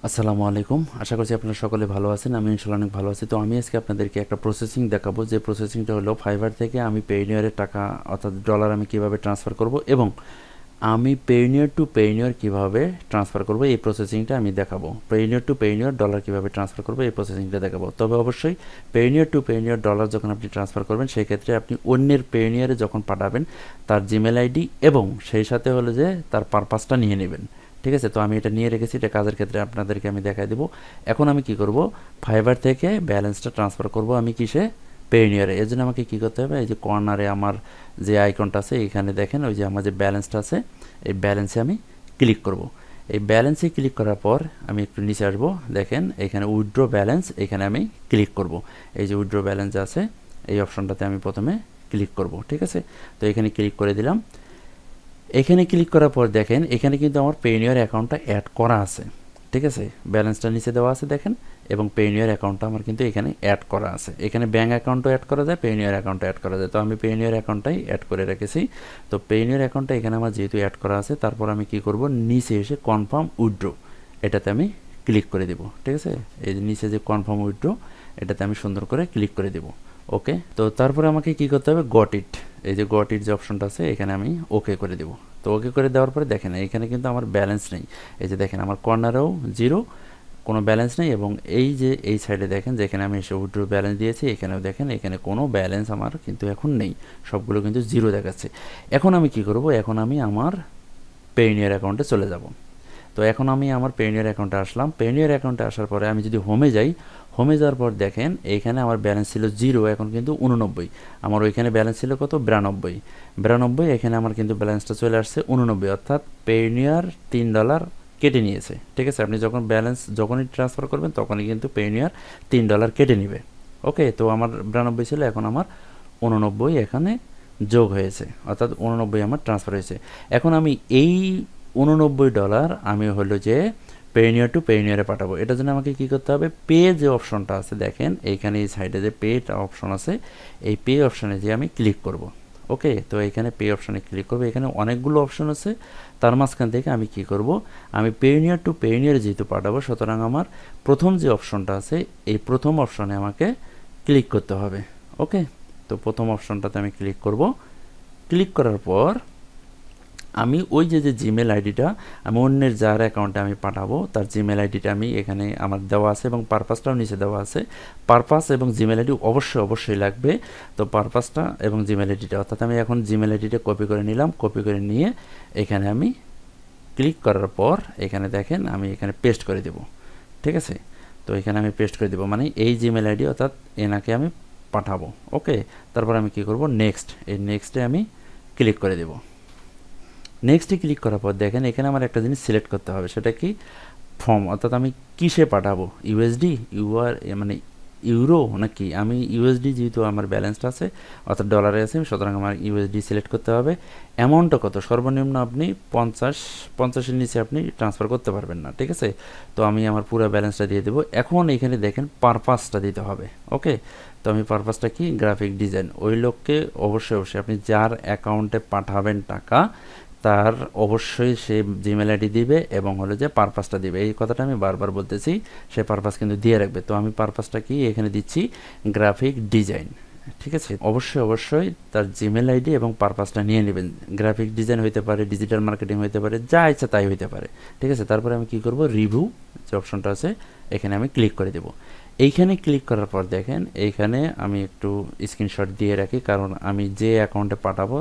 আসসালামু আলাইকুম। আশা করছি আপনারা সকলে ভালো আছেন। আমি ইনশাআল্লাহ অনেক ভালো আছি। তো আমি আজকে আপনাদেরকে একটা প্রসেসিং দেখাবো, যে প্রসেসিংটা হলো ফাইবার থেকে আমি পেইনিয়রের টাকা অর্থাৎ ডলার আমি কিভাবে ট্রান্সফার করব এবং আমি পেইনিয়র টু পেইনিয়র কিভাবে ট্রান্সফার করব, এই প্রসেসিংটা আমি দেখাবো। পেইনিয়র টু পেইনিয়র ডলার কিভাবে ট্রান্সফার করব, এই প্রসেসিংটা দেখাবো। তবে অবশ্যই পেইনিয়র টু পেইনিয়র ডলার যখন আপনি ট্রান্সফার করবেন, সেই ক্ষেত্রে আপনি অন্যের পেইনিয়রে যখন পাঠাবেন তার জিমেল আইডি এবং সেই সাথে হলো যে তার পারপাসটা নিয়ে নেবেন। ঠিক আছে, তো আমি এটা নিয়ে রেখেছি, এটা কাজের ক্ষেত্রে আপনাদেরকে আমি দেখাই দেবো। এখন আমি কি করব, ফাইবার থেকে ব্যালেন্সটা ট্রান্সফার করব আমি কিসে, পেইনিয়রে। এর জন্য আমাকে কী করতে হবে, এই যে কর্নারে আমার যে আইকনটা আছে এখানে দেখেন, ওই যে আমার যে ব্যালেন্সটা আছে এই ব্যালেন্সে আমি ক্লিক করব। এই ব্যালেন্সে ক্লিক করার পর আমি একটু নিচে আসবো, দেখেন এখানে উইথড্র ব্যালেন্স, এখানে আমি ক্লিক করব। এই যে উইথড্র ব্যালেন্স আছে এই অপশনটাতে আমি প্রথমে ক্লিক করব। ঠিক আছে, তো এখানে ক্লিক করে দিলাম। এখানে ক্লিক করার পর দেখেন এখানে কিন্তু আমার পেইনিয়র অ্যাকাউন্টটা অ্যাড করা আছে। ঠিক আছে, ব্যালেন্সটা নিচে দেওয়া আছে দেখেন, এবং পেইনিয়র অ্যাকাউন্টটা আমার কিন্তু এখানে অ্যাড করা আছে। এখানে ব্যাঙ্ক অ্যাকাউন্টও অ্যাড করা যায়, পেইনিয়র অ্যাকাউন্টও অ্যাড করা যায়। তো আমি পেইনিয়র অ্যাকাউন্টটাই অ্যাড করে রেখেছি। তো পেইনিয়র অ্যাকাউন্টটা এখানে আমার যেহেতু অ্যাড করা আছে, তারপর আমি কি করব, নিচে এসে কনফার্ম উইথড্র এটাতে আমি ক্লিক করে দেব। ঠিক আছে, এই যে নিচে যে কনফার্ম উইথড্র এটাতে আমি সুন্দর করে ক্লিক করে দেব। ওকে, তো তারপরে আমাকে কি করতে হবে, গট ইট, এই যে গট ইট যে অপশনটা আছে এখানে আমি ওকে করে দেব। তো ওকে করে দেওয়ার পরে দেখেন এখানে কিন্তু আমার ব্যালেন্স নেই। এই যে দেখেন আমার কর্নারেও জিরো, কোনো ব্যালেন্স নেই, এবং এই যে এই সাইডে দেখেন যেখানে আমি এসে উইথড্র ব্যালেন্স দিয়েছি এখানেও দেখেন এখানে কোনো ব্যালেন্স আমার কিন্তু এখন নেই, সবগুলো কিন্তু জিরো দেখাচ্ছে। এখন আমি কি করব, এখন আমি আমার পেইনিয়র অ্যাকাউন্টে চলে যাব। তো এখন আমি আমার পেইনিয়র অ্যাকাউন্টে আসলাম। পেইনিয়র অ্যাকাউন্টে আসার পরে আমি যদি হোমে যাই, হোমে যাওয়ার পর দেখেন এইখানে আমার ব্যালেন্স ছিল জিরো, এখন কিন্তু 89। আমার ওইখানে ব্যালেন্স ছিল কত, 92। এখানে আমার কিন্তু ব্যালেন্সটা চলে আসছে 89, অর্থাৎ পেইনিয়র $3 কেটে নিয়েছে। ঠিক আছে, আপনি যখন ব্যালেন্স যখনই ট্রান্সফার করবেন তখনই কিন্তু পেইনিয়র $3 কেটে নেবে। ওকে, তো আমার 92 ছিল, এখন আমার 89 এখানে যোগ হয়েছে, অর্থাৎ 89 আমার ট্রান্সফার হয়েছে। এখন আমি এই $89 আমি হলো যে পেইনিয়র টু পেইনিয়রে পাঠাবো। এটার জন্য আমাকে কী করতে হবে, পে যে অপশনটা আছে দেখেন এইখানে এই সাইডে যে পে অপশন আছে, এই পে অপশনে যে আমি ক্লিক করব। ওকে, তো এখানে পে অপশনে ক্লিক করবো। এখানে অনেকগুলো অপশন আছে, তার মাঝখান থেকে আমি কি করব, আমি পেইনিয়র টু পেইনিয়রে যেহেতু পাঠাবো, সুতরাং আমার প্রথম যে অপশনটা আছে এই প্রথম অপশনে আমাকে ক্লিক করতে হবে। ওকে, তো প্রথম অপশনটাতে আমি ক্লিক করব। ক্লিক করার পর আমি ওই যে জিমেল আইডিটা আমি অন্যের যার অ্যাকাউন্টে আমি পাঠাবো তার জিমেল আইডিটা আমি এখানে আমার দেওয়া আছে এবং পারপাসটাও নিচে দেওয়া আছে। পারপাস এবং জিমেল আইডি অবশ্যই লাগবে। তো পারপাসটা এবং জিমেল আইডিটা, অর্থাৎ আমি এখন জিমেল আইডিটা কপি করে নিলাম। কপি করে নিয়ে এখানে আমি ক্লিক করার পর এখানে দেখেন আমি এখানে পেস্ট করে দেব। ঠিক আছে, তো এখানে আমি পেস্ট করে দেব, মানে এই জিমেল আইডি অর্থাৎ এনাকে আমি পাঠাবো। ওকে, তারপর আমি কি করব, নেক্সট, এই নেক্সটে আমি ক্লিক করে দেব। নেক্সটে ক্লিক করার পর দেখেন এখানে আমার একটা জিনিস সিলেক্ট করতে হবে, সেটা কি, ফর্ম, অর্থাৎ আমি কিসে পাঠাবো, ইউএসডি, মানে ইউরো নাকি, আমি ইউএসডি যেহেতু আমার ব্যালেন্সটা আছে অর্থাৎ ডলারে আছে, সুতরাং আমার ইউএসডি সিলেক্ট করতে হবে। অ্যামাউন্টটা কত, সর্বনিম্ন আপনি 50-50-এর নিচে আপনি ট্রান্সফার করতে পারবেন না। ঠিক আছে, তো আমি আমার পুরো ব্যালেন্সটা দিয়ে দেবো। এখন এখানে দেখেন পারপাসটা দিতে হবে। ওকে, তো আমি পারপাসটা কি, গ্রাফিক ডিজাইন, ওই লোককে অবশ্যই আপনি যার অ্যাকাউন্টে পাঠাবেন টাকা তার অবশ্যই সে জিমেল আইডি দিবে এবং হলো যে পারপাসটা দিবে। এই কথাটা আমি বারবার বলতেছি, সে পারপাস কিন্তু দিয়ে রাখবে। তো আমি পারপাসটা কি এখানে দিচ্ছি, গ্রাফিক ডিজাইন। ঠিক আছে, অবশ্যই তার জিমেল আইডি এবং পারপাসটা নিয়ে নেবেন। গ্রাফিক ডিজাইন হইতে পারে, ডিজিটাল মার্কেটিং হইতে পারে, যা ইচ্ছা তাই হইতে পারে। ঠিক আছে, তারপরে আমি কি করব, রিভিউ যে অপশনটা আছে এখানে আমি ক্লিক করে দেব। এইখানে ক্লিক করার পর দেখেন এইখানে আমি একটু স্ক্রিনশট দিয়ে রাখি, কারণ আমি যে অ্যাকাউন্টে পাঠাবো,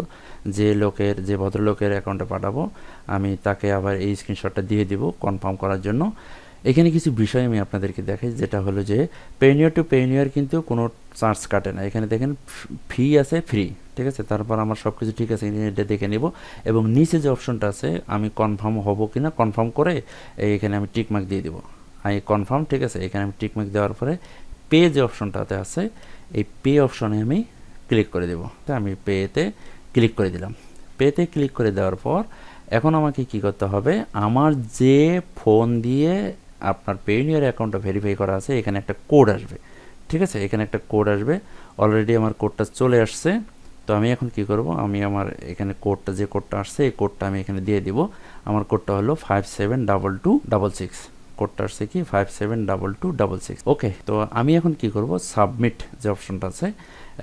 যে ভদ্রলোকের অ্যাকাউন্টে পাঠাবো, আমি তাকে আবার এই স্ক্রিনশটটা দিয়ে দিব কনফার্ম করার জন্য। এখানে কিছু বিষয় আমি আপনাদেরকে দেখাই, যেটা হলো যে পেইনিয়র টু পেইনিয়র কিন্তু কোনো চার্জ কাটে না। এখানে দেখেন ফি আছে, ফ্রি। ঠিক আছে, তারপর আমার সব কিছু ঠিক আছে, এটা দেখে নিব এবং নিচে যে অপশনটা আছে আমি কনফার্ম হব কিনা কনফার্ম করে এখানে আমি টিকমার্ক দিয়ে দিব, আই কনফার্ম। ঠিক আছে, এখানে আমি টিকমার্ক দেওয়ার পরে পে যে অপশনটাতে আছে এই পে অপশনে আমি ক্লিক করে দেব। তো আমি পেতে ক্লিক করে দিলাম। পেতে ক্লিক করে দেওয়ার পর এখন আমাকে কি করতে হবে, আমার যে ফোন দিয়ে আপনার পেইনিয়র অ্যাকাউন্টটা ভেরিফাই করা আছে এখানে একটা কোড আসবে। ঠিক আছে, এখানে একটা কোড আসবে, অলরেডি আমার কোডটা চলে আসছে। তো আমি এখন কি করব, আমি আমার এখানে কোডটা, যে কোডটা আসছে এই কোডটা আমি এখানে দিয়ে দিব। আমার কোডটা হলো 572266। কোডটা আসছে কি 572266। ওকে, তো আমি এখন কি করব, সাবমিট যে অপশনটা আছে,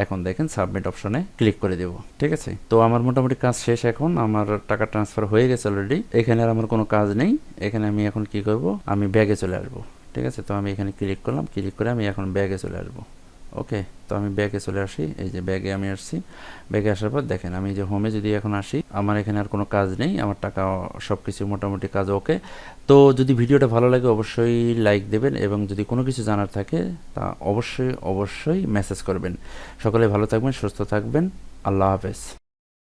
এখন দেখেন সাবমিট অপশনে ক্লিক করে দেব। ঠিক আছে, তো আমার মোটামুটি কাজ শেষ, এখন আমার টাকা ট্রান্সফার হয়ে গেছে অলরেডি। এখানে আর আমার কোনো কাজ নেই। এখানে আমি এখন কি করব, আমি ব্যাগে চলে আসবো। ঠিক আছে, তো আমি এখানে ক্লিক করলাম, ক্লিক করে আমি এখন ব্যাগে চলে আসবো। ওকে, তো আমি ব্যাগে চলে আসি, এই যে ব্যাগে আমি আসছি। ব্যাগে আসার পর দেখেন আমি যে হোমে যদি এখন আসি, আমার এখানে আর কোনো কাজ নেই, আমার টাকা সব কিছু মোটামুটি কাজ ওকে। তো যদি ভিডিওটা ভালো লাগে অবশ্যই লাইক দেবেন, এবং যদি কোনো কিছু জানার থাকে তা অবশ্যই অবশ্যই মেসেজ করবেন। সকলে ভালো থাকবেন, সুস্থ থাকবেন, আল্লাহ হাফেজ।